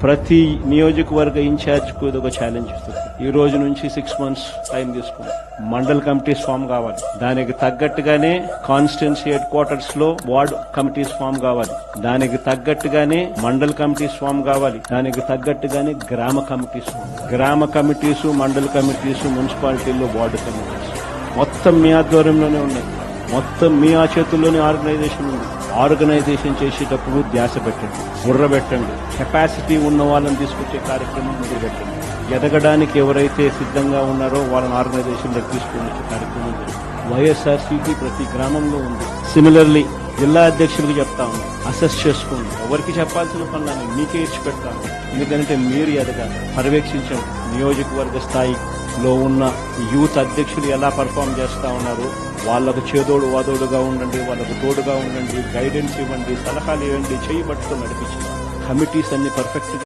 ప్రతి నియోజకవర్గ ఇన్ఛార్జ్ కు ఇది ఒక ఛాలెంజ్ ఇస్తుంది. ఈ రోజు నుంచి 6 months టైం తీసుకున్నాం. మండల్ కమిటీస్ ఫామ్ కావాలి, దానికి తగ్గట్టుగానే కాన్స్టిట్యున్సీ హెడ్ క్వార్టర్స్ లో వార్డ్ కమిటీస్ ఫామ్ కావాలి, దానికి తగ్గట్టుగానే మండల్ కమిటీస్ ఫామ్ కావాలి, దానికి తగ్గట్టుగానే గ్రామ కమిటీస్, మండల్ కమిటీస్, మున్సిపాలిటీల్లో వార్డు కమిటీస్ మొత్తం మీ ఆధ్వర్యంలోనే ఉన్నాయి. మొత్తం మీ ఆ చేతుల్లోనే ఆర్గనైజేషన్ ఉంది. ఆర్గనైజేషన్ చేసేటప్పుడు ధ్యాస పెట్టండి, బుర్ర పెట్టండి, కెపాసిటీ ఉన్న వాళ్ళని తీసుకొచ్చే కార్యక్రమం మొదలు పెట్టండి. ఎదగడానికి ఎవరైతే సిద్ధంగా ఉన్నారో వాళ్ళని ఆర్గనైజేషన్లో తీసుకుని వచ్చే కార్యక్రమం వైఎస్ఆర్సీపీ ప్రతి గ్రామంలో ఉంది. సిమిలర్లీ జిల్లా అధ్యక్షులకు చెప్తా ఉన్నాం, అసెస్ చేసుకోండి. ఎవరికి చెప్పాల్సిన పనులని మీకే ఇచ్చి పెడతాను. ఎందుకంటే మీరు ఎదగాలి, పర్యవేక్షించండి. నియోజకవర్గ స్థాయిలో ఉన్న యూత్ అధ్యక్షులు ఎలా పర్ఫామ్ చేస్తా ఉన్నారు, వాళ్ళకు చేదోడు వాదోడుగా ఉండండి, వాళ్ళకు తోడుగా ఉండండి, గైడెన్స్ ఇవ్వండి, సలహాలు ఇవ్వండి, చేయి పట్టుకొని నడిపించండి. కమిటీస్ అన్ని పర్ఫెక్ట్